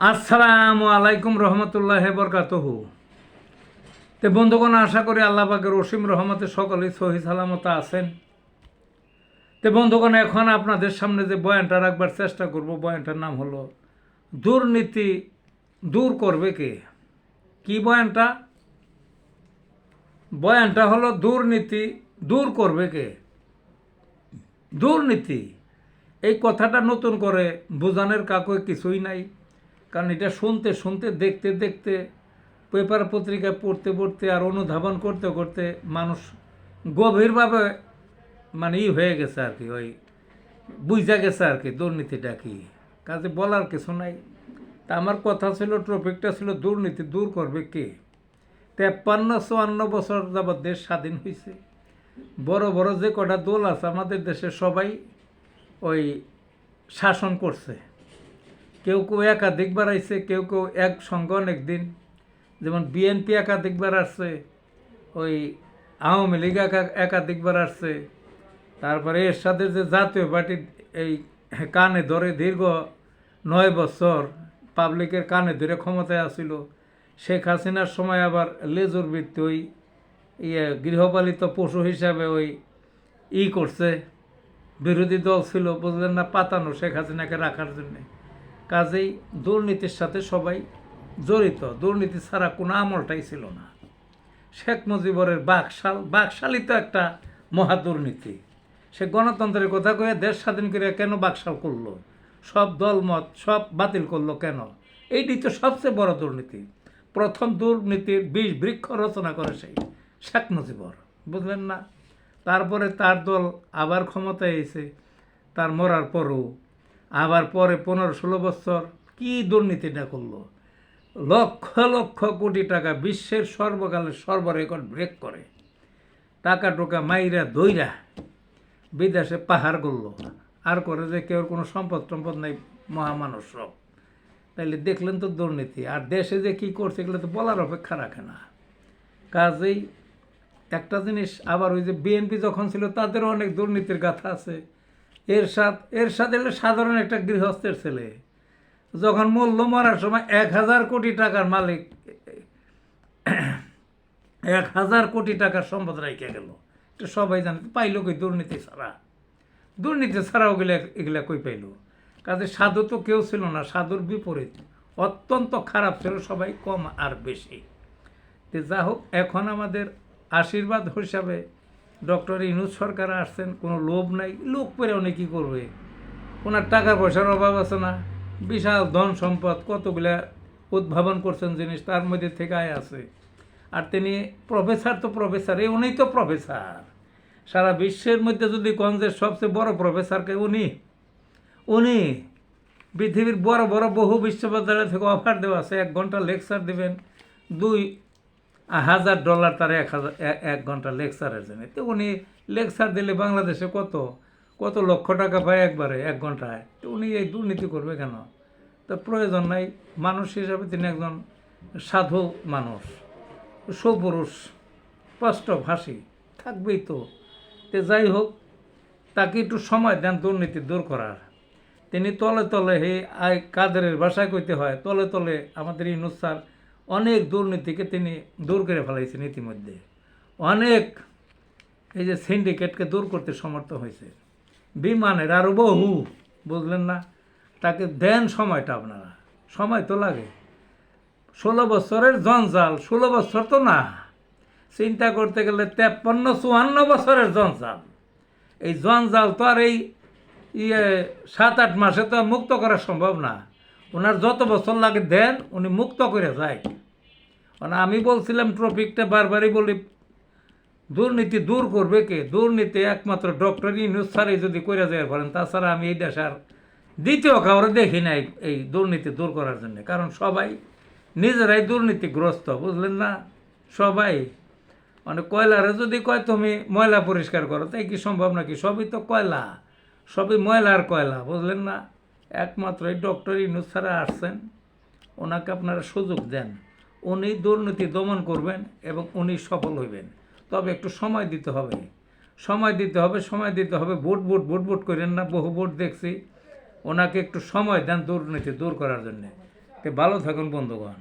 আসসালামু আলাইকুম রহমতুল্লাহ বরকাতহু। তে বন্ধুগণ, আশা করি আল্লাহ পাকের অসীম রহমতে সকলেই সহি সালামত আছেন। তে বন্ধুগণ, এখন আপনাদের সামনে যে বয়ানটা রাখবার চেষ্টা করব, বয়ানটার নাম হলো দুর্নীতি দূর করবে কে। কি বয়ানটা? বয়ানটা হলো দুর্নীতি দূর করবে কে। দুর্নীতি এই কথাটা নতুন করে বোঝানোর কাকুয়ে কিছুই নাই, কারণ এটা শুনতে শুনতে দেখতে দেখতে পেপার পত্রিকায় পড়তে পড়তে আর অনুধাবন করতে করতে মানুষ গভীরভাবে হয়ে গেছে আর কি, ওই বুঝা গেছে আর কি দুর্নীতিটা কি। কাজে বলার কিছু নাই। তা আমার কথা ছিল, টপিকটা ছিল দুর্নীতি দূর করবে কে। 53-54 বছর যাবৎ দেশ স্বাধীন হয়েছে। বড় বড় যে কটা দল আছে আমাদের দেশে সবাই ওই শাসন করছে। কেউ কেউ একাধিকবার আইছে, কেউ কেউ একসঙ্গে অনেক দিন। যেমন বিএনপি একাধিকবার আসছে, ওই আওয়ামী লীগ একাধিকবার আসছে। তারপরে এরশাদের যে জাতীয় পার্টি এই কানে ধরে দীর্ঘ 9 বছর পাবলিকের কানে ধরে ক্ষমতায় আসিল। শেখ হাসিনার সময় আবার লেজুর বৃত্তি ওই গৃহপালিত পশু হিসাবে ওই করছে। বিরোধী দল ছিল, বুঝলেন না, পাতানো শেখ হাসিনাকে রাখার জন্যে। কাজেই দুর্নীতির সাথে সবাই জড়িত। দুর্নীতি ছাড়া কোনো আমলটাই ছিল না। শেখ মুজিবরের বাকশালই তো একটা মহা দুর্নীতি। সে গণতন্ত্রের কথা কয়ে দেশ স্বাধীন করে কেন বাকশাল করলো, সব দলমত সব বাতিল করলো কেন? এইটি তো সবচেয়ে বড় দুর্নীতি। প্রথম দুর্নীতির বৃক্ষ রচনা করে সেই শেখ মুজিবর, বুঝলেন না। তারপরে তার দল আবার ক্ষমতায় এসে তার মরার পরও আবার পরে 15-16 বছর কি দুর্নীতিটা করলো। লক্ষ লক্ষ কোটি টাকা, বিশ্বের সর্বকালের সর্বরেকর্ড ব্রেক করে টাকা টোকা মাইরা দইরা বিদেশে পাহাড় করলো। আর করে যে কেউ কোনো সম্পদ টম্পদ নাই, মহামানব সব। তাইলে দেখলেন তো দুর্নীতি। আর দেশে যে কি করছে এগুলো তো বলার অপেক্ষা রাখে না। কাজেই একটা জিনিস আবার, ওই যে বিএনপি যখন ছিল তাদেরও অনেক দুর্নীতির গাথা আছে। এরশাদ হলো সাধারণ একটা গৃহস্থের ছেলে। যখন মূল্য মরার সময় 1000 কোটি টাকার মালিক, 1000 কোটি টাকার সম্পদ রাইখে গেল। এটা সবাই জানে। পাইল কই? দুর্নীতি ছাড়া। দুর্নীতি ছাড়া এগুলা কই পাইল? কাজে সাধু তো কেউ ছিল না, সাধুর বিপরীত অত্যন্ত খারাপ ছিল সবাই, কম আর বেশি। যা হোক, এখন আমাদের আশীর্বাদ হিসাবে ডক্টর ইউনূস সরকার আসছেন। কোনো লোভ নাই, লোক পেরে উনি কী করবে? ওনার টাকা পয়সার অভাব আছে না, বিশাল ধন সম্পদ, কতগুলা উদ্ভাবন করছেন জিনিস, তার মধ্যে থেকে আয় আছে। আর তিনি প্রফেসর, তো প্রফেসর, উনি তো প্রফেসর। সারা বিশ্বের মধ্যে যদি গঞ্জের সবচেয়ে বড় প্রফেসরকে উনি পৃথিবীর বড় বড় বহু বিশ্ববিদ্যালয় থেকে অফার দেওয়া আছে। 1 ঘন্টা লেকচার দেবেন, $2000 তার 1 ঘন্টা লেকচারের জন্য। তো উনি লেকচার দিলে বাংলাদেশে কত লক্ষ টাকা পায় একবারে 1 ঘন্টায়। তো উনি এই দুর্নীতি করবে কেন? তো প্রয়োজন নাই। মানুষ হিসাবে তিনি একজন সাধু মানুষ, সুপুরুষ, স্পষ্টভাষী, থাকবেই তো। যাই হোক, তাকে একটু সময় দেন দুর্নীতি দূর করার। তিনি তলে তলে কাদের ভাষায় কইতে হয়, তলে তলে আমাদের ইউনূস স্যার অনেক দুর্নীতিকে তিনি দূর করে ফেলাইছেন ইতিমধ্যে। অনেক এই যে সিন্ডিকেটকে দূর করতে সমর্থ হয়েছে। বিমানের আরও বহু, বুঝলেন না। তাকে দেন সময়টা আপনারা, সময় তো লাগে। 16 বছরের জঞ্জাল, 16 বছর তো না, চিন্তা করতে গেলে 53-54 বছরের জঞ্জাল। এই জঞ্জাল তো আর এই 7-8 মাসে তো মুক্ত করা সম্ভব না। ওনার যত বছর লাগে দেন, উনি মুক্ত করে যায়। মানে আমি বলছিলাম, টপিকটা বারবারই বলি, দুর্নীতি দূর করবে কে? দুর্নীতি একমাত্র ডক্টর ইউনূস স্যারই যদি করে যায় বলেন, তাছাড়া আমি এই দেশ আর দ্বিতীয় কাউরে দেখি নাই এই দুর্নীতি দূর করার জন্য। কারণ সবাই নিজেরাই দুর্নীতিগ্রস্ত, বুঝলেন না। সবাই মানে কয়লারে যদি কয় তুমি ময়লা পরিষ্কার করো, তাই কি সম্ভব নাকি? সবই তো কয়লা, সবই ময়লার কয়লা, বুঝলেন না। একমাত্র এই ডক্টর ইউনূস স্যার আসছেন, ওনাকে আপনারা সুযোগ দেন, উনি দুর্নীতি দমন করবেন এবং উনি সফল হইবেন। তবে একটু সময় দিতে হবে, সময় দিতে হবে। ভোট করেন না, বহু ভোট দেখছি। ওনাকে একটু সময় দেন দুর্নীতি দূর করার জন্যে। তো ভালো থাকুন বন্ধুগণ।